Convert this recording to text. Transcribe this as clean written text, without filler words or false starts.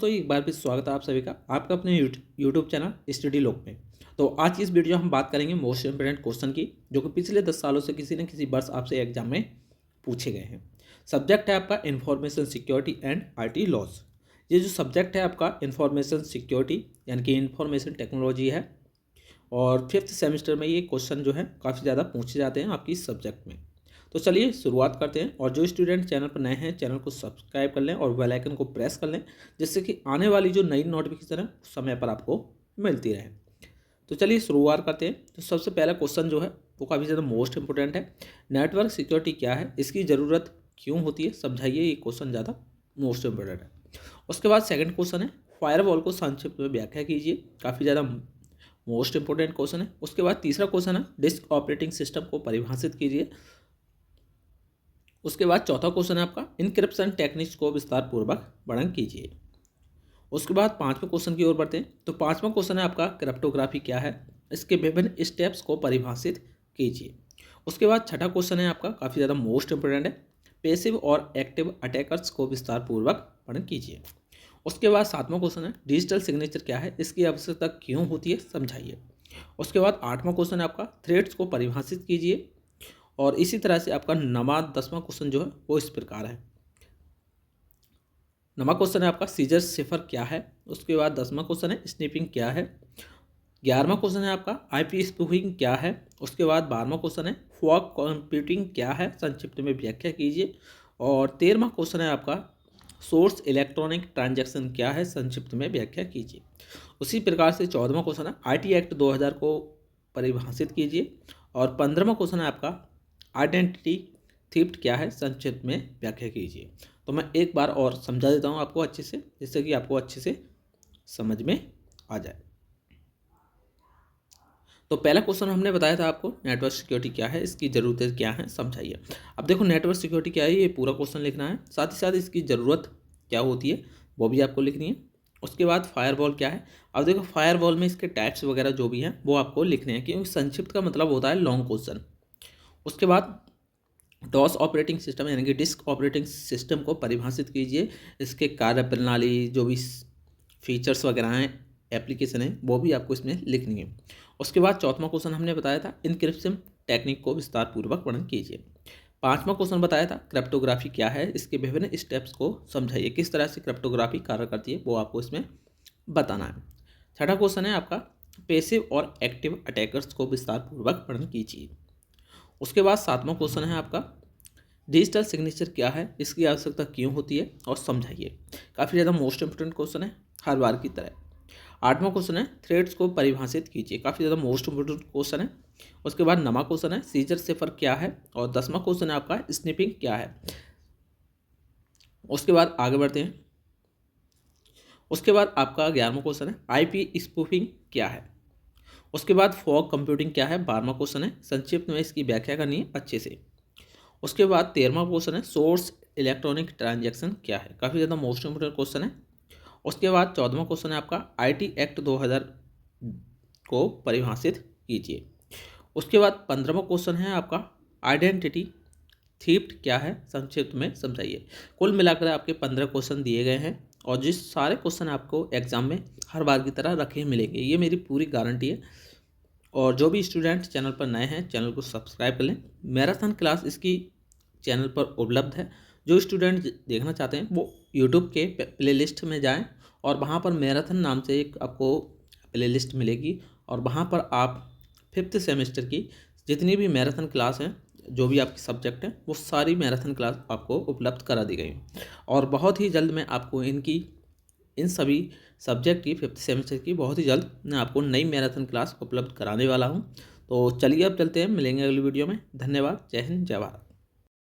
दोस्तों एक बार फिर स्वागत है आप सभी का आपका अपने यूट्यूब चैनल स्टडी लॉग में। तो आज की इस वीडियो में हम बात करेंगे मोस्ट इंपोर्टेंट क्वेश्चन की, जो कि पिछले 10 सालों से किसी न किसी वर्ष आपसे एग्जाम में पूछे गए हैं। सब्जेक्ट है आपका information security and IT laws. ये जो सब्जेक्ट है आपका इंफॉर्मेशन सिक्योरिटी यानी कि इंफॉर्मेशन टेक्नोलॉजी है, और 5th सेमेस्टर में ये क्वेश्चन जो है काफ़ी ज़्यादा पूछे जाते हैं आपकी इस सब्जेक्ट में। तो चलिए शुरुआत करते हैं, और जो स्टूडेंट चैनल पर नए हैं चैनल को सब्सक्राइब कर लें और बेल आइकन को प्रेस कर लें, जिससे कि आने वाली जो नई नोटिफिकेशन है उस समय पर आपको मिलती रहे। तो चलिए शुरुआत करते हैं। तो सबसे पहला क्वेश्चन जो है वो काफ़ी ज़्यादा मोस्ट इंपोर्टेंट है। नेटवर्क सिक्योरिटी क्या है, इसकी ज़रूरत क्यों होती है, समझाइए। ये क्वेश्चन ज़्यादा मोस्ट इंपोर्टेंट है। उसके बाद सेकंड क्वेश्चन है फायरवॉल को संक्षिप्त में व्याख्या कीजिए। काफ़ी ज़्यादा मोस्ट इंपोर्टेंट क्वेश्चन है। उसके बाद तीसरा क्वेश्चन है डिस्क ऑपरेटिंग सिस्टम को परिभाषित कीजिए। उसके बाद चौथा क्वेश्चन है आपका इनक्रिप्शन टेक्निक्स को विस्तार पूर्वक वर्णन कीजिए। उसके बाद पांचवें क्वेश्चन की ओर बढ़ते हैं। तो पांचवा क्वेश्चन है आपका क्रिप्टोग्राफी क्या है, इसके विभिन्न स्टेप्स को परिभाषित कीजिए। उसके बाद छठा क्वेश्चन है आपका काफ़ी ज़्यादा मोस्ट इंपोर्टेंट है, पैसिव और एक्टिव अटैकर्स को विस्तार पूर्वक वर्णन कीजिए। उसके बाद सातवां क्वेश्चन है डिजिटल सिग्नेचर क्या है, इसकी आवश्यकता क्यों होती है, समझाइए। उसके बाद आठवां क्वेश्चन है आपका थ्रेड्स को परिभाषित कीजिए। और इसी तरह से आपका नवा 10वां क्वेश्चन जो है वो इस प्रकार है। नवा क्वेश्चन है आपका सीजर सिफर क्या है। उसके बाद 10वां क्वेश्चन है स्नीपिंग क्या है। 11वां क्वेश्चन है आपका आईपी स्पूफिंग क्या है। उसके बाद 12वां क्वेश्चन है फॉग कंप्यूटिंग क्या है, संक्षिप्त में व्याख्या कीजिए। और 13वां क्वेश्चन है आपका सोर्स इलेक्ट्रॉनिक ट्रांजैक्शन क्या है, संक्षिप्त में व्याख्या कीजिए। उसी प्रकार से 14वां क्वेश्चन है आईटी एक्ट 2000 को परिभाषित कीजिए। और 15वां क्वेश्चन है आपका आइडेंटिटी थीफ्ट क्या है, संक्षिप्त में व्याख्या कीजिए। तो मैं एक बार और समझा देता हूँ आपको अच्छे से, जिससे कि आपको अच्छे से समझ में आ जाए। तो पहला क्वेश्चन हमने बताया था आपको नेटवर्क सिक्योरिटी क्या है, इसकी ज़रूरतें क्या हैं, समझाइए। अब देखो नेटवर्क सिक्योरिटी क्या है, ये पूरा क्वेश्चन लिखना है, साथ ही साथ इसकी ज़रूरत क्या होती है वो भी आपको लिखनी है। उसके बाद फायरवॉल क्या है। अब देखो फायरवॉल में इसके टाइप्स वगैरह जो भी हैं वो आपको लिखने हैं, क्योंकि संक्षिप्त का मतलब होता है लॉन्ग क्वेश्चन। उसके बाद डॉस ऑपरेटिंग सिस्टम यानी कि डिस्क ऑपरेटिंग सिस्टम को परिभाषित कीजिए। इसके कार्य प्रणाली जो भी फीचर्स वगैरह हैं, एप्लीकेशन है, वो भी आपको इसमें लिखनी है। उसके बाद चौथा क्वेश्चन हमने बताया था इनक्रिप्शन टेक्निक को विस्तार पूर्वक वर्णन कीजिए। पांचवा क्वेश्चन बताया था क्रिप्टोग्राफी क्या है, इसके विभिन्न स्टेप्स को समझाइए। किस तरह से क्रिप्टोग्राफी कार्य करती है वो आपको इसमें बताना है। छठा क्वेश्चन है आपका पैसिव और एक्टिव अटैकर्स को विस्तार पूर्वक वर्णन कीजिए। उसके बाद सातवां क्वेश्चन है आपका डिजिटल सिग्नेचर क्या है, इसकी आवश्यकता क्यों होती है और समझाइए। काफ़ी ज़्यादा मोस्ट इंपोर्टेंट क्वेश्चन है हर बार की तरह। आठवां क्वेश्चन है थ्रेड्स को परिभाषित कीजिए। काफ़ी ज़्यादा मोस्ट इंपोर्टेंट क्वेश्चन है। उसके बाद नवा क्वेश्चन है सीजर सिफर क्या है। और 10वां क्वेश्चन है आपका स्निपिंग क्या है। उसके बाद आगे बढ़ते हैं। उसके बाद आपका 11वां क्वेश्चन है आईपी स्पूफिंग क्या है। उसके बाद फॉग कंप्यूटिंग क्या है, 12वां क्वेश्चन है, संक्षिप्त में इसकी व्याख्या करनी है अच्छे से। उसके बाद 13वां क्वेश्चन है सोर्स इलेक्ट्रॉनिक ट्रांजैक्शन क्या है। काफ़ी ज़्यादा मोस्ट इंपोर्टेंट क्वेश्चन है। उसके बाद 14वां क्वेश्चन है आपका आईटी एक्ट 2000 को परिभाषित कीजिए। उसके बाद 15वां क्वेश्चन है आपका आइडेंटिटी थीफ्ट क्या है, संक्षिप्त में समझाइए। कुल मिलाकर आपके 15 क्वेश्चन दिए गए हैं, और जिस सारे क्वेश्चन आपको एग्जाम में हर बार की तरह रखे मिलेंगे, ये मेरी पूरी गारंटी है। और जो भी स्टूडेंट चैनल पर नए हैं चैनल को सब्सक्राइब कर लें। मैराथन क्लास इसकी चैनल पर उपलब्ध है। जो स्टूडेंट देखना चाहते हैं वो यूट्यूब के प्लेलिस्ट में जाएं, और वहाँ पर मैराथन नाम से एक आपको प्लेलिस्ट मिलेगी, और वहाँ पर आप 5th सेमेस्टर की जितनी भी मैराथन क्लास हैं, जो भी आपके सब्जेक्ट हैं, वो सारी मैराथन क्लास आपको उपलब्ध करा दी गई। और बहुत ही जल्द मैं आपको इन सभी सब्जेक्ट की 5th सेमेस्टर की बहुत ही जल्द मैं आपको नई मैराथन क्लास उपलब्ध कराने वाला हूं। तो चलिए अब चलते हैं, मिलेंगे अगली वीडियो में। धन्यवाद। जय हिंद, जय भारत।